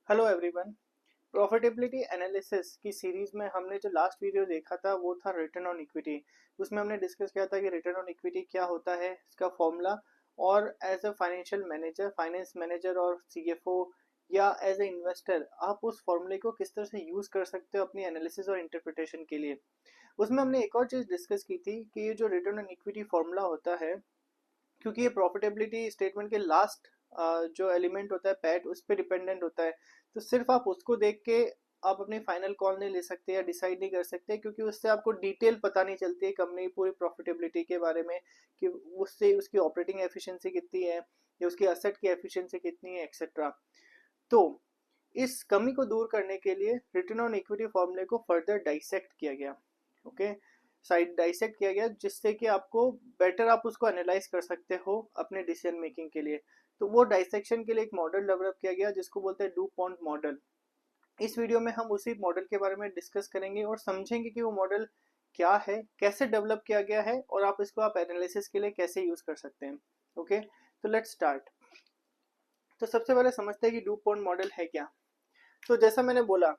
Hello everyone. Profitability analysis की series में हमने जो लास्ट वीडियो देखा था वो था रिटर्न ऑन इक्विटी। उसमें हमने डिस्कस किया था कि रिटर्न ऑन इक्विटी क्या होता है, इसका फॉर्मूला, और as a financial manager, finance manager और सीएफओ या एज ए इन्वेस्टर आप उस फॉर्मूले को किस तरह से यूज कर सकते हो अपनी एनालिसिस और इंटरप्रिटेशन के लिए। उसमें हमने एक और चीज डिस्कस की थी कि ये जो रिटर्न ऑन इक्विटी फॉर्मूला होता है, क्योंकि ये प्रॉफिटेबिलिटी स्टेटमेंट के लास्ट जो एलिमेंट होता है पैट उस पर डिपेंडेंट होता है, तो सिर्फ आप उसको देख के आप अपनी फाइनल कॉल नहीं ले सकते या डिसाइड नहीं कर सकते, क्योंकि उससे आपको डिटेल पता नहीं चलती है कंपनी की पूरी प्रॉफिटेबिलिटी के बारे में कि उससे उसकी ऑपरेटिंग एफिशिएंसी कितनी है या उसकी असेट की एफिशिएंसी कितनी है एक्सेट्रा। तो इस कमी को दूर करने के लिए रिटर्न ऑन इक्विटी फॉर्मूले को फर्दर डाइसेक्ट किया गया। ओके, साइड डाइसेक्ट किया गया जिससे कि आपको बेटर आप उसको एनालाइज कर सकते हो अपने डिसीजन मेकिंग के लिए। तो वो डाइसेक्शन के लिए एक मॉडल डेवलप किया गया जिसको बोलते हैं डू पॉन्ट मॉडल। इस वीडियो में हम उसी मॉडल के बारे में डिस्कस करेंगे और समझेंगे कि वो मॉडल क्या है, कैसे डेवलप किया गया है और आप इसको आप एनालिसिस के लिए कैसे यूज कर सकते हैं। ओके, तो लेट्स स्टार्ट। तो सबसे पहले समझते हैं कि डू पॉन्ट मॉडल है क्या। तो जैसा मैंने बोला,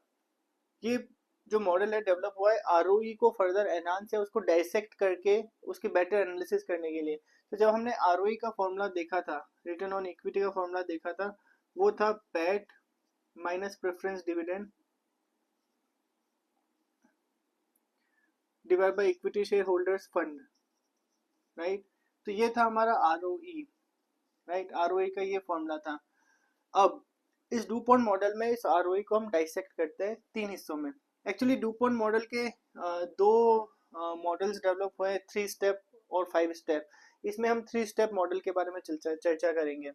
ये जो मॉडल है डेवलप हुआ है आरओई को फर्दर एनहांस या उसको डाइसेक्ट करके उसकी बेटर एनालिसिस करने के लिए। तो जब हमने आरओई का फॉर्मूला देखा था, रिटर्न ऑन इक्विटी का फॉर्मूला देखा था, वो था PAT minus preference dividend divide by equity share holders fund, right. तो ये था हमारा आरओई, राइट, आरओई का ये फॉर्मूला था। अब इस डूपॉन्ट मॉडल में इस आरओई को हम डाइसेक्ट करते हैं तीन हिस्सों में। एक्चुअली डूपॉन्ट मॉडल के दो मॉडल्स डेवलप हुए, 3 स्टेप और 5 स्टेप। इसमें हम 3 स्टेप मॉडल के बारे में चर्चा करेंगे।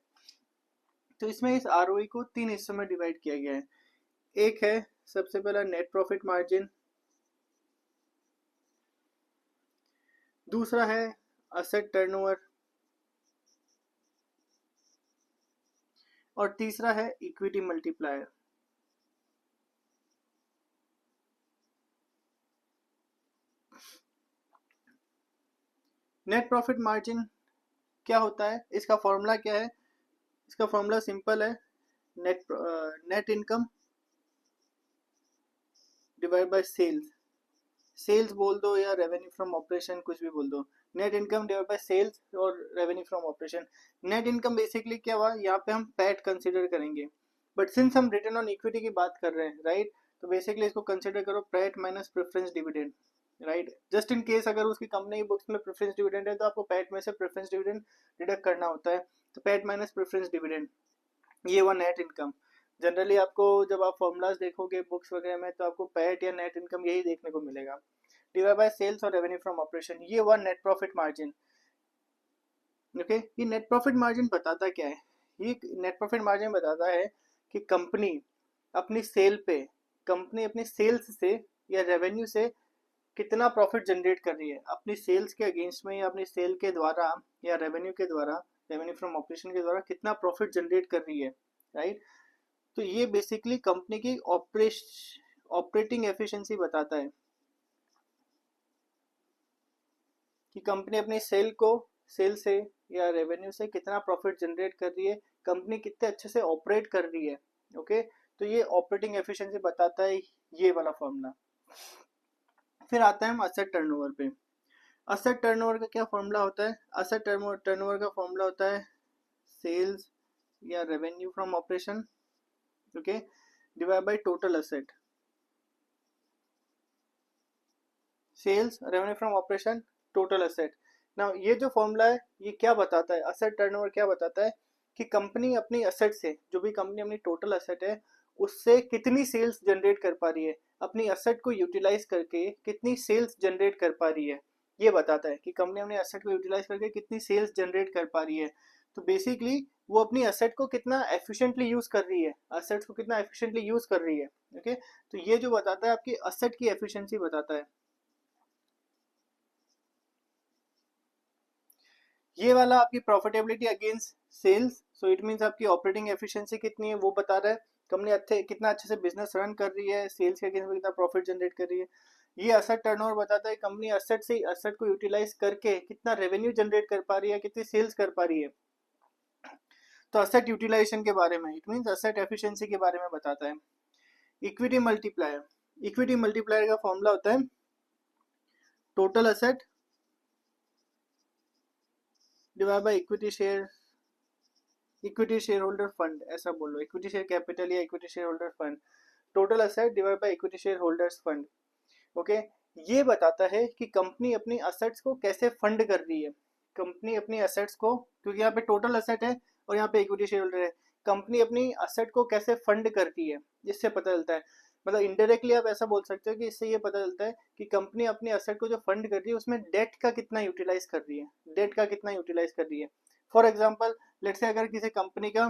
तो इसमें इस आरओई को तीन हिस्सों में डिवाइड किया गया है। एक है सबसे पहला नेट प्रॉफिट मार्जिन, दूसरा है असेट टर्नओवर और तीसरा है equity multiplier. Net profit margin क्या होता है, इसका फॉर्मूला क्या है? इसका फॉर्मूला सिंपल है, net income divide by sales. Sales बोल दो या रेवेन्यू फ्रॉम ऑपरेशन, कुछ भी बोल दो। Net income divide by sales और revenue from operation. Net income basically क्या हुआ, यहाँ पे हम पैट कंसिडर करेंगे, बट सिंस हम रिटर्न ऑन इक्विटी की बात कर रहे हैं, राइट, तो बेसिकली इसको कंसिडर करो PAT minus preference dividend, right. Just in case अगर उसकी कंपनी की बुक्स में प्रेफरेंस डिविडेंड है तो आपको पैट में से प्रेफरेंस डिविडेंड डिडक्ट करना होता है। तो पैट माइनस प्रेफरेंस डिविडेंड, ये हुआ नेट इनकम। जनरली आपको जब आप फॉर्मूलाज देखोगे बुक्स वगैरह में तो आपको पैट या नेट इनकम यही देखने को मिलेगा। डिवाइड बाय सेल्स और रेवेन्यू फ्रॉम ऑपरेशन, ये हुआ नेट प्रॉफिट मार्जिन। ओके, ये नेट प्रॉफिट मार्जिन बताता क्या है? ये नेट प्रॉफिट मार्जिन बताता है कि अपनी सेल पे कंपनी अपनी सेल्स से या रेवेन्यू से कितना प्रॉफिट जनरेट कर रही है, अपनी सेल्स के अगेंस्ट में या अपनी सेल के द्वारा या रेवेन्यू के द्वारा, रेवेन्यू फ्रॉम ऑपरेशन के द्वारा कितना प्रॉफिट जनरेट कर रही है, राइट। तो ये बेसिकली कंपनी की ऑपरेटिंग एफिशिएंसी बताता है कि कंपनी अपनी सेल से या रेवेन्यू से कितना प्रॉफिट जनरेट कर रही है, कंपनी कितने अच्छे से ऑपरेट कर रही है। ओके, तो ये ऑपरेटिंग एफिशिएंसी बताता है ये वाला फॉर्मूला। फिर आता है हम असेट टर्नओवर पे। असेट टर्नओवर का क्या फॉर्मूला होता है? असेट टर्नओवर का फॉर्मूला होता है सेल्स या revenue from operation, okay, divide by total asset. Sales, revenue from operation, total asset. Now ये जो फॉर्मूला है ये क्या बताता है, असेट टर्नओवर क्या बताता है कि कंपनी अपनी असेट से, जो भी कंपनी अपनी टोटल असेट है उससे कितनी सेल्स जनरेट कर पा रही है, अपनी असेट को यूटिलाइज करके कितनी सेल्स जनरेट कर पा रही है। ये बताता है कि कंपनी अपने असेट को यूटिलाइज करके कितनी सेल्स जनरेट कर पा रही है। तो बेसिकली वो अपनी असेट को कितना एफिशिएंटली यूज कर रही है, असेट्स को कितना एफिशिएंटली यूज कर रही है। ओके, तो ये जो बताता है आपकी असेट की एफिशिएंसी बताता है। ये वाला आपकी profitability against sales, so it means आपकी ऑपरेटिंग एफिशिएंसी कितनी है वो बता रहा है, कंपनी कितना अच्छे से बिजनेस रन कर रही है, सेल्स के अगेंस्ट कितना प्रॉफिट जनरेट कर रही है। ये असेट टर्नओवर बताता है कंपनी असेट को यूटिलाइज करके कितना रेवेन्यू जनरेट कर पा रही है, कितनी सेल्स कर पा रही है। तो असेट यूटिलाइजेशन के बारे में, इट मीन्स असेट एफिशिएंसी के बारे में बताता है। इक्विटी मल्टीप्लायर, इक्विटी मल्टीप्लायर का फॉर्मूला होता है total asset divide by equity share, equity share holder fund, ऐसा बोलो, इक्विटी शेयर कैपिटल या equity share holder fund, total asset divide by equity share holders fund. Okay, ये बताता है कि कंपनी अपनी असेट्स को कैसे फंड कर रही है। कंपनी अपनी असेट्स को, क्योंकि यहाँ पे टोटल असेट है और यहाँ पे इक्विटी शेयर होल्डर है, कंपनी अपनी असेट को कैसे फंड करती है, इससे पता चलता है। मतलब इनडायरेक्टली आप ऐसा बोल सकते हो कि इससे ये पता चलता है कि कंपनी अपनी असेट को जो फंड कर रही है उसमें डेट का कितना यूटिलाइज कर रही है, डेट का कितना यूटिलाइज कर रही है। फॉर एग्जाम्पल लेट्स से अगर किसी कंपनी का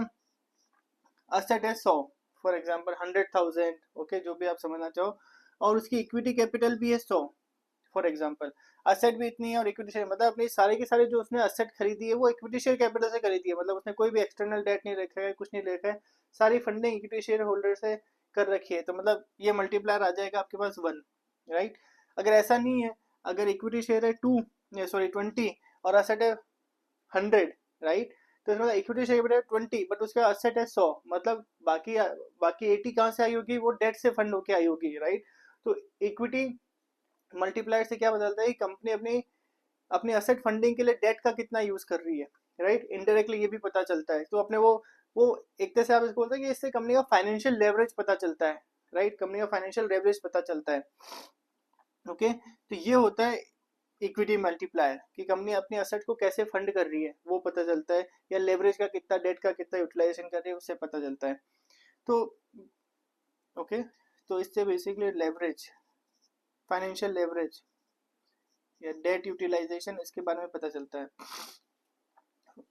असेट है 100, फॉर एग्जाम्पल 100,000, ओके, जो भी आप समझना चाहो, और उसकी इक्विटी कैपिटल भी है 100, फॉर एग्जाम्पल असेट भी इतनी है और इक्विटी शेयर, मतलब अपनी सारे के सारे जो उसने असेट खरीदी है वो इक्विटी शेयर कैपिटल से खरीदी है, मतलब उसने कोई भी एक्सटर्नल डेट नहीं रखा है, कुछ नहीं रखा है, सारी फंडिंग इक्विटी शेयर होल्डर से कर रखी है। तो मतलब ये मल्टीप्लायर आ जाएगा आपके पास 1, राइट। अगर ऐसा नहीं है, अगर इक्विटी शेयर है 20 और असेट है 100, राइट, तो इसमें इक्विटी शेयर कैपिटल 20 बट उसका असेट है 100, मतलब बाकी बाकी 80 कहाँ से आई होगी, वो डेट से फंड होके आई होगी, राइट। तो इक्विटी मल्टीप्लायर से क्या बदलता है, कंपनी अपनी अपनी असेट फंडिंग के लिए डेट का कितना यूज कर रही है, राइट। इनडायरेक्टली ये भी पता चलता है। तो अपने वो एक तरह से आप इसको बोलते हैं कि इससे कंपनी का फाइनेंशियल लेवरेज पता चलता है, राइट, कंपनी का फाइनेंशियल लेवरेज पता चलता है। ओके, तो ये होता है इक्विटी मल्टीप्लायर, कि कंपनी अपनी असेट को कैसे फंड कर रही है वो पता चलता है, या लेवरेज का कितना, डेट का कितना यूटिलाइजेशन कर रही है उससे पता चलता है। तो ओके, तो इससे बेसिकली लेवरेज, फाइनेंशियल लेवरेज या डेट यूटिलाइजेशन, इसके बारे में पता चलता है।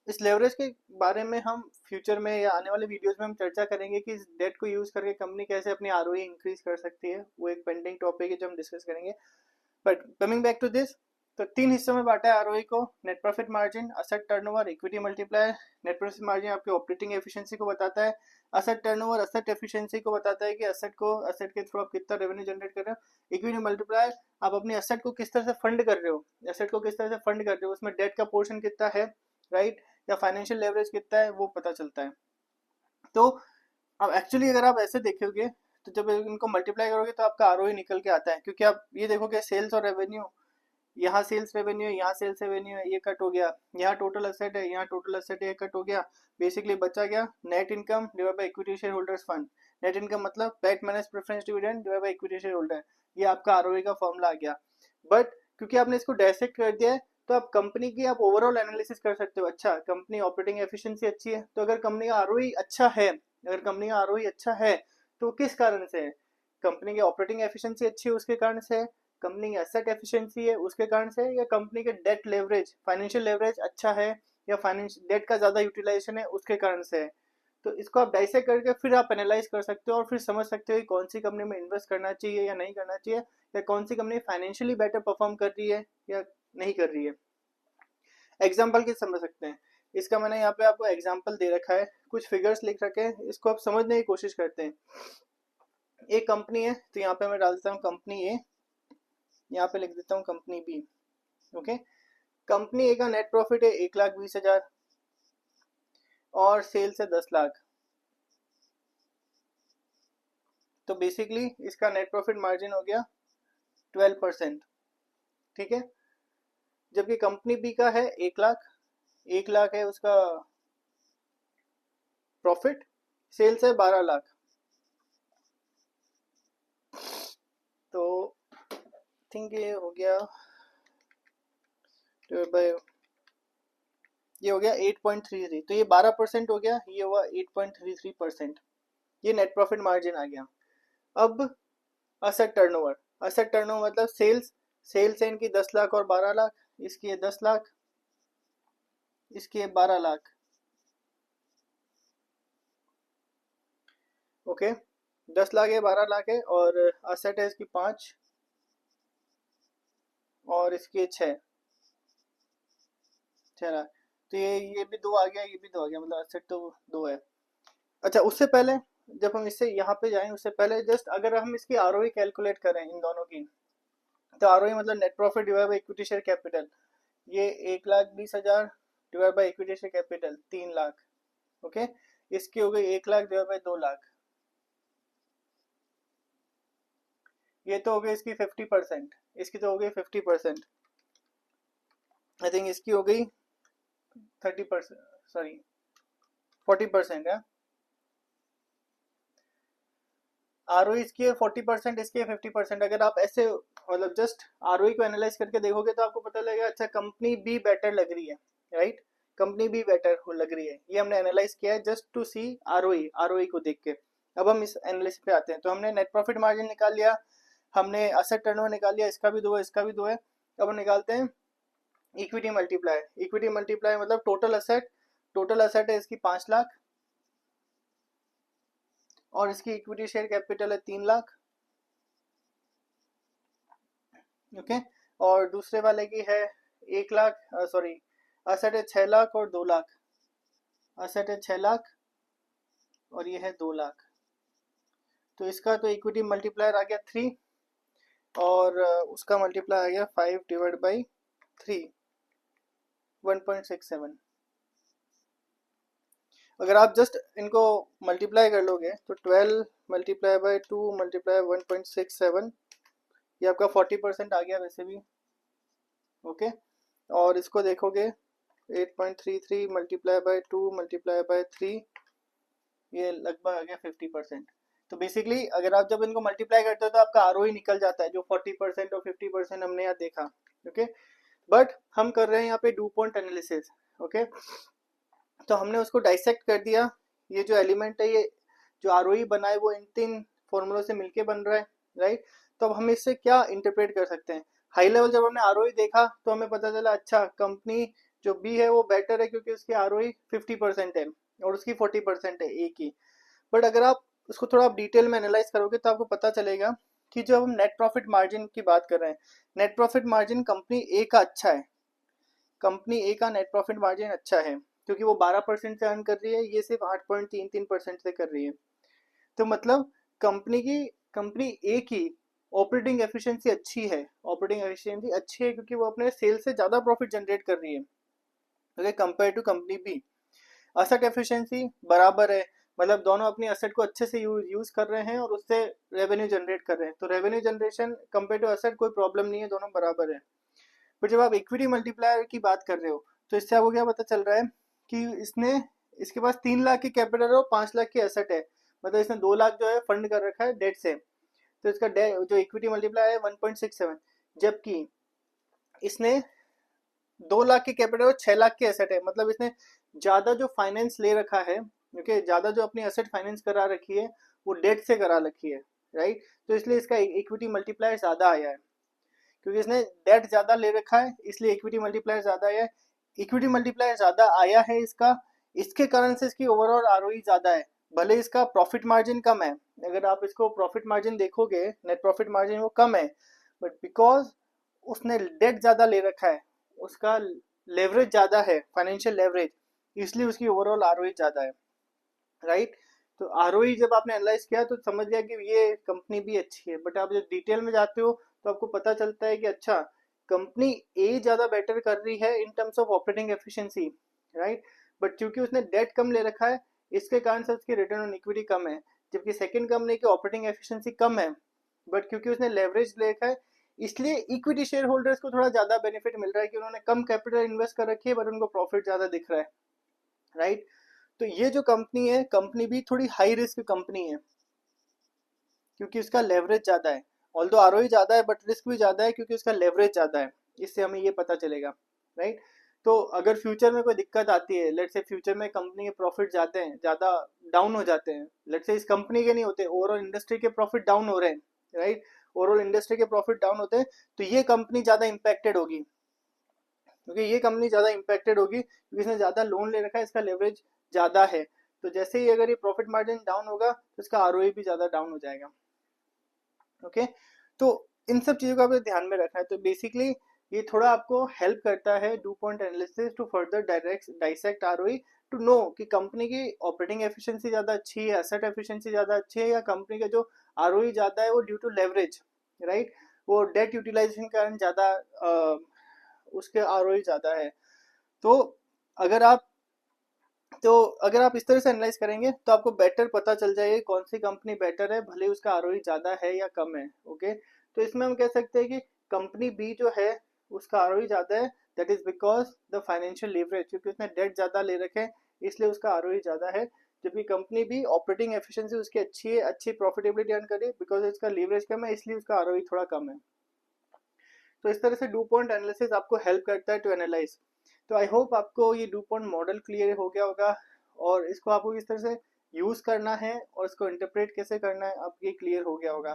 इस लेवरेज के बारे में हम फ्यूचर में या आने वाले वीडियोस में हम चर्चा करेंगे कि इस डेट को यूज करके कंपनी कैसे अपनी आरओई इंक्रीज कर सकती है, वो एक पेंडिंग टॉपिक है जो हम डिस्कस करेंगे। But coming back to this, तो 3 हिस्सों में बांटा है आरओई को, net profit margin, asset turnover, equity multiplier. Net profit margin आपके ऑपरेटिंग एफिशिएंसी को बताता है, असेट टर्नओवर असेट एफिशिएंसी को बताता है कि असेट के थ्रू आप कितना रेवेन्यू जनरेट कर रहे हो। इक्विटी मल्टीप्लायर आप अपनी असेट को किस तरह से फंड कर रहे हो, असेट को किस तरह से फंड कर रहे हो, उसमें डेट का पोर्शन कितना है, राइट, या फाइनेंशियल लेवरेज कितना है, वो पता चलता है। तो अब एक्चुअली अगर आप ऐसे देखोगे तो जब इनको मल्टीप्लाई करोगे तो आपका आरओई निकल के आता है, क्योंकि आप ये देखोगे सेल्स और रेवेन्यू, यहाँ सेल्स रेवेन्यू है, यहाँ सेल्स रेवेन्यू है, ये कट हो गया, यहाँ टोटल असेट है, यहाँ टोटल असेट है, ये कट हो गया, बेसिकली बचा गया net income divide by equity share holders fund. Net income मतलब PAT minus preference dividend divide by equity share holder, ये आपका आरओई का फॉर्मूला आ गया। बट क्योंकि आपने इसको डायसेक्ट कर दिया है, तो आप कंपनी की आप ओवरऑल एनालिसिस कर सकते हो। अच्छा, कंपनी ऑपरेटिंग एफिशिएंसी अच्छी है, तो अगर कंपनी का आरओई अच्छा है, अगर कंपनी का आरओई अच्छा है तो किस कारण से है, कंपनी की ऑपरेटिंग एफिशिएंसी अच्छी है उसके कारण से, कंपनी की एसेट एफिशिएंसी है उसके कारण से, या कंपनी के डेट लेवरेज फाइनेंशियल लेवरेज अच्छा है, या फाइनेंस डेट का ज्यादा यूटिलाइजेशन है उसके कारण से है। तो इसको आप डाइसेक्ट करके फिर आप एनालाइज कर सकते हो और फिर समझ सकते हो कि कौन सी कंपनी में इन्वेस्ट करना चाहिए या नहीं करना चाहिए, या कौन सी कंपनी फाइनेंशियली बेटर परफॉर्म कर रही है या नहीं कर रही है। एग्जाम्पल के समझ सकते हैं इसका, मैंने यहाँ पे आपको एग्जाम्पल दे रखा है, कुछ फिगर्स लिख रखे हैं, इसको आप समझने की कोशिश करते हैं। एक कंपनी है, तो यहाँ पे मैं डाल देता हूँ कंपनी ए, यहाँ पे लिख देता हूँ कंपनी बी। ओके, कंपनी ए का नेट प्रॉफिट है 1,20,000 और सेल्स है 10 लाख। तो बेसिकली इसका नेट प्रॉफिट मार्जिन हो गया 12%, ठीक है। जबकि कंपनी बी का है 1 लाख, 1 लाख है उसका प्रॉफिट, सेल्स है 12 लाख। तो थिंक ये हो गया ये हो गया 8.33, तो ये 12% हो गया, ये हुआ 8.33%, ये नेट प्रॉफिट मार्जिन आ गया। अब असेट टर्नओवर, असेट टर्नओवर मतलब सेल्स, सेल्स है इनकी 10 लाख और 12 लाख, इसकी है 10 लाख, इसकी है 12 लाख। ओके, 10 लाख है 12 लाख है, और असेट है इसकी 5 और इसकी है 6 लाख। तो ये भी 2 आ गया, ये भी 2 आ गया, मतलब असेट तो 2 है। अच्छा, उससे पहले जब हम इससे यहाँ पे जाएं उससे पहले जस्ट अगर हम इसकी आरओई कैलकुलेट करें इन दोनों की, तो आरओई मतलब net profit divide by equity share capital, ये 1,20,000 divide by equity share capital 3 lakh. Okay, इसकी हो गई 1 लाख डिवाइड बाई 2 लाख, ये तो हो गई इसकी 50%, इसकी तो हो गई 50%, आई थिंक इसकी हो गई 30%, सॉरी 40% है। आरओई इसकी है 40%, इसकी है 50%। अगर आप ऐसे मतलब जस्ट आरओई को एनालाइज करके देखोगे तो आपको पता लगेगा अच्छा कंपनी बी बेटर लग रही है, राइट, कंपनी बी बेटर लग रही है, ये हमने एनालाइज किया है just to see ROE, ROE को देख के। अब हम इस एनालिसिस पे आते हैं, तो हमने नेट प्रॉफिट मार्जिन निकाल लिया, हमने असेट टर्नओवर निकाल लिया, इसका भी दो है, इसका भी दो है। अब हम निकालते हैं इक्विटी मल्टीप्लाई, इक्विटी मल्टीप्लाई मतलब टोटल असेट, टोटल असेट है इसकी 5 लाख, और इसकी इक्विटी शेयर कैपिटल है 3 लाख, ओके। और दूसरे वाले की है 1 लाख, सॉरी असेट है 6 लाख और 2 लाख, असेट है 6 लाख और ये है 2 लाख। तो इसका तो इक्विटी मल्टीप्लायर आ गया 3, और उसका मल्टीप्लाई आ गया 5 डिवाइड बाई 3, 1.67। अगर आप जस्ट इनको मल्टीप्लाई कर लोगे तो 12 मल्टीप्लाई बाई 2 मल्टीप्लाई 1.67, ये आपका 40% आ गया वैसे भी, ओके। और इसको देखोगे 8.33 मल्टीप्लाई बाई 2 मल्टीप्लाई बाई 3, ये लगभग आ गया 50%। तो बेसिकली अगर आप जब इनको मल्टीप्लाई करते हो तो आपका आरओई निकल जाता है, जो 40% और 50% हमने यहाँ देखा, ओके। बट हम कर रहे हैं यहाँ पे डू पॉइंट एनालिसिस, ओके। तो हमने उसको डाइसेक्ट कर दिया, ये जो एलिमेंट है, ये जो आरओई बना है वो इन 3 फॉर्मूलों से मिलके बन रहा है, राइट। तो अब हम इससे क्या इंटरप्रेट कर सकते हैं, हाई लेवल जब हमने आरओई देखा तो हमें पता चला अच्छा कंपनी जो बी है वो बेटर है क्योंकि उसकी आरओई 50% है और उसकी 40% है ए की। बट अगर आप उसको थोड़ा आप डिटेल में एनालाइज करोगे तो आपको पता चलेगा कि जब हम नेट प्रॉफिट मार्जिन की बात कर रहे हैं, नेट प्रॉफिट मार्जिन कंपनी ए का अच्छा है, कंपनी ए का नेट प्रॉफिट मार्जिन अच्छा है क्योंकि वो 12% से अर्न कर रही है, ये सिर्फ 8.33% से कर रही है। तो मतलब कंपनी की, कंपनी ए की ऑपरेटिंग एफिशिएंसी अच्छी है, ऑपरेटिंग एफिशिएंसी अच्छी है क्योंकि वो अपने सेल से ज़्यादा प्रॉफिट जनरेट कर रही है, okay, compare to company B. Asset efficiency बराबर है, मतलब दोनों अपनी असेट को अच्छे से यूज कर रहे हैं और उससे रेवेन्यू जनरेट कर रहे हैं, तो revenue generation compare to asset कोई प्रॉब्लम नहीं है, दोनों बराबर है। पर जब आप इक्विटी मल्टीप्लायर की बात कर रहे हो तो इससे आपको क्या पता चल रहा है कि इसने, इसके पास 3 लाख की कैपिटल है और 5 लाख की एसेट है, मतलब इसने 2 लाख जो है फंड कर रखा है डेट से, तो इसका जो इक्विटी मल्टीप्लायर है 1.67, जबकि इसने 2 लाख की कैपिटल और 6 लाख की एसेट है, मतलब इसने ज्यादा जो फाइनेंस ले रखा है, ओके, ज्यादा जो अपनी एसेट फाइनेंस करा रखी है वो डेट से करा रखी है, राइट। तो इसलिए इसका इक्विटी मल्टीप्लायर ज्यादा आया है, क्योंकि इसने डेट ज्यादा ले रखा है इसलिए इक्विटी मल्टीप्लायर ज्यादा आया है। इक्विटी मल्टीप्लायर ज्यादा आया है इसका, इसके कारण से इसकी ओवरऑल आरओई ज्यादा है, भले इसका प्रॉफिट मार्जिन कम है। अगर आप इसको प्रॉफिट मार्जिन देखोगे, नेट प्रॉफिट मार्जिन वो कम है, बट बिकॉज उसने डेट ज्यादा ले रखा है, उसका लेवरेज ज्यादा है, फाइनेंशियल लेवरेज, इसलिए उसकी ओवरऑल आरओई ज्यादा है, राइट। तो आरओई जब आपने एनालाइज किया तो समझ गया कि ये कंपनी भी अच्छी है, बट आप जब डिटेल में जाते हो तो आपको पता चलता है कि अच्छा कंपनी ए ज्यादा बेटर कर रही है in terms of operating efficiency, right. But क्योंकि उसने डेट कम ले रखा है इसके कारण से उसकी रिटर्न ऑन इक्विटी कम है, जबकि सेकंड कंपनी की ऑपरेटिंग एफिशिएंसी कम है, बट क्योंकि उसने लेवरेज ले रखा है इसलिए इक्विटी शेयर होल्डर्स को थोड़ा ज्यादा बेनिफिट मिल रहा है कि उन्होंने कम कैपिटल इन्वेस्ट कर रखी है बट उनको प्रॉफिट ज्यादा दिख रहा है, राइट। तो ये जो कंपनी है, कंपनी भी थोड़ी हाई रिस्क कंपनी है क्योंकि उसका लेवरेज ज़्यादा है, ऑल्दो आरओई ज़्यादा है बट रिस्क भी ज़्यादा है क्योंकि उसका लेवरेज ज़्यादा है, इससे हमें ये पता चलेगा, राइट। तो अगर फ्यूचर में कोई दिक्कत आती है, लेट से फ्यूचर में कंपनी के प्रॉफिट जाते हैं, ज़्यादा डाउन हो जाते हैं, लेट से इस कंपनी के नहीं होते, ओवरऑल इंडस्ट्री के प्रॉफिट डाउन हो रहे हैं, राइट, ओवरऑल इंडस्ट्री के प्रॉफिट डाउन होते हैं तो ये कंपनी ज़्यादा इंपैक्टेड होगी, क्योंकि ये कंपनी ज़्यादा इंपैक्टेड होगी क्योंकि इसने ज़्यादा लोन ले रखा है, इसका लेवरेज ज़्यादा है, तो जैसे ही अगर ये प्रॉफिट मार्जिन डाउन होगा तो इसका आरओई भी ज़्यादा डाउन हो जाएगा, ओके। तो इन सब चीज़ों को आपको ध्यान में रखना है। तो बेसिकली ये थोड़ा आपको हेल्प करता है DuPont analysis to further direct dissect ROE, to know कि कंपनी की ऑपरेटिंग एफिशिएंसी ज़्यादा अच्छी है, एसेट एफिशिएंसी ज़्यादा अच्छी है, या कंपनी का जो आरओई ज़्यादा है वो ड्यू टू लेवरेज, राइट, वो डेट यूटिलाइजेशन के कारण ज़्यादा उसके आरओई ज़्यादा है। तो अगर आप तो अगर आप इस तरह से एनालाइज करेंगे तो आपको बेटर पता चल जाएगा कौन सी कंपनी बेटर है, भले उसका आरओई ज़्यादा है या कम है। ओके, तो इसमें हम कह सकते हैं कि कंपनी बी जो है उसका आरओई ज़्यादा है, that is because the financial leverage, क्योंकि उसने डेट ज़्यादा ले रखे हैं इसलिए उसका आरओई ज़्यादा है। जबकि कंपनी बी ऑपरेटिंग एफिशिएंसी उसकी अच्छी है, अच्छी प्रॉफिटेबिलिटी अर्न करी, बिकॉज उसका लीवरेज कम है इसलिए उसका आरओई थोड़ा कम है। तो इस तरह से डू पॉइंट एनालिसिस आपको हेल्प करता है टू एनालाइज। तो आई होप आपको ये डू पॉइंट मॉडल क्लियर हो गया होगा, और इसको आपको किस तरह से यूज करना है और इसको इंटरप्रेट कैसे करना है आपको ये क्लियर हो गया होगा।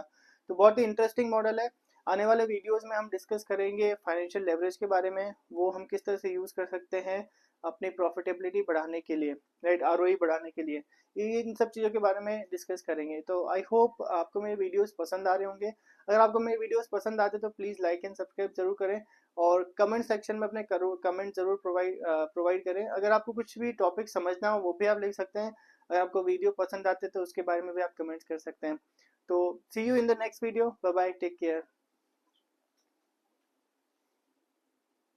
तो बहुत ही इंटरेस्टिंग मॉडल है। आने वाले वीडियोस में हम डिस्कस करेंगे फाइनेंशियल लेवरेज के बारे में, वो हम किस तरह से यूज कर सकते हैं अपनी प्रॉफिटेबिलिटी बढ़ाने के लिए, राइट, आरओई बढ़ाने के लिए। ये इन सब चीज़ों के बारे में डिस्कस करेंगे। तो आई होप आपको मेरे वीडियोस पसंद आ रहे होंगे। अगर आपको मेरे वीडियोस पसंद आते तो प्लीज़ लाइक एंड सब्सक्राइब जरूर करें, और कमेंट सेक्शन में अपने कमेंट जरूर प्रोवाइड करें। अगर आपको कुछ भी टॉपिक समझना हो वो भी आप लिख सकते हैं। अगर आपको वीडियो पसंद आते तो उसके बारे में भी आप कमेंट कर सकते हैं। तो see you in the next video, bye bye, take care.